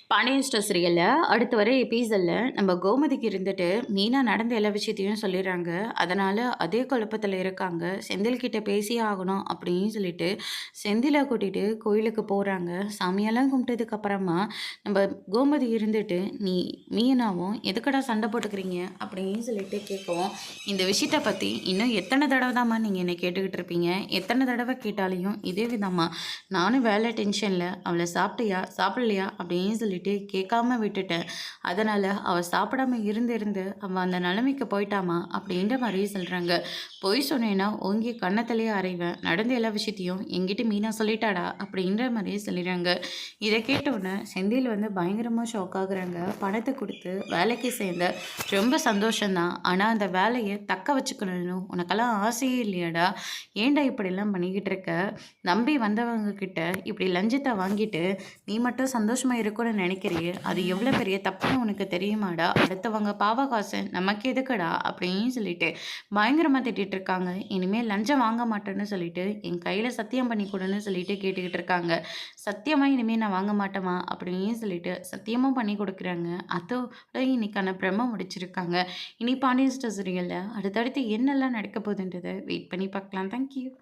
Pandian store சீரியல்ல அடுத்து வர எபிசோட்ல நம்ம கோமதிக்கு இருந்துட்டு மீனா நடந்த எல்லா விஷயத்தையும் சொல்லிடுறாங்க. அதனால அதே குழப்பத்துல இருக்காங்க. செந்தில் கிட்ட பேசியே ஆகணும் அப்படின்னு சொல்லிட்டு செந்தில கூட்டிட்டு கோயிலுக்கு போறாங்க. சாமியெல்லாம் கும்பிட்டதுக்கு அப்புறமா நம்ம கோமதி இருந்துட்டு, "நீ மீனாவும் எதுக்குடா சண்டை போட்டுக்கிறீங்க?" அப்படின்னு சொல்லிட்டு கேட்கவும், "இந்த விஷயத்த பத்தி இன்னும் எத்தனை தடவை தாம்மா நீங்க என்னை கேட்டுக்கிட்டு இருப்பீங்க? எத்தனை தடவை கேட்டாலையும் இதே விதமா நானும் வேலை டென்ஷன்ல அவளை சாப்பிட்டியா சாப்பிடலையா அப்படின்னு சொல்லிட்டு கேட்காம விட்டுட்டேன். அதனால அவ சாப்பிடாம இருந்து இருந்து அவ அந்த நிலைமைக்கு போயிட்டாமா அப்படின்ற மாதிரியே சொல்றாங்க. பொய் சொன்னேன்னா ஓங்கி கன்னத்திலேயே அறைவேன். நடந்த எல்லா விஷயத்தையும் என்கிட்ட மீனா சொல்லிட்டாடா அப்படின்ற மாதிரியே சொல்லிடுறாங்க. இதை கேட்டோன்னே செந்தில் வந்து பயங்கரமா ஷாக் ஆகுறாங்க. பணத்தை கொடுத்து வேலைக்கு சேர்ந்த ரொம்ப சந்தோஷம்தான். ஆனா அந்த வேலையை தக்க வச்சுக்கணும்னு உனக்கெல்லாம் ஆசையே இல்லையாடா? ஏன்டா இப்படிலாம் பண்ணிக்கிட்டு இருக்க? நம்பி வந்தவங்க கிட்ட இப்படி லஞ்சத்தை வாங்கிட்டு நீ மட்டும் சந்தோஷமா இருக்கணும்னு நினைக்கிறியே, அது எவ்வளோ பெரிய தப்புன்னு உனக்கு தெரியுமாடா? அடுத்தவங்க பாவ காசு நமக்கு எதுக்குடா? அப்படின்னு சொல்லிட்டு பயங்கரமா திட்டிட்டு இருக்காங்க. இனிமே லஞ்சம் வாங்க மாட்டேன்னு சொல்லிட்டு என் கையில சத்தியம் பண்ணி கொடுன்னு சொல்லிட்டு கேட்டுக்கிட்டு இருக்காங்க. சத்தியமா இனிமே நான் வாங்க மாட்டேமா அப்படின்னு சொல்லிட்டு சத்தியமும் பண்ணி கொடுக்குறாங்க. அதோட இன்னைக்கான பிரம்ம முடிச்சிருக்காங்க. இனி பாண்டியன் ஸ்டோர் சீரியல்ல அடுத்தடுத்து என்னெல்லாம் நடக்க போகுதுன்றதை வெயிட் பண்ணி பார்க்கலாம். தேங்க்யூ.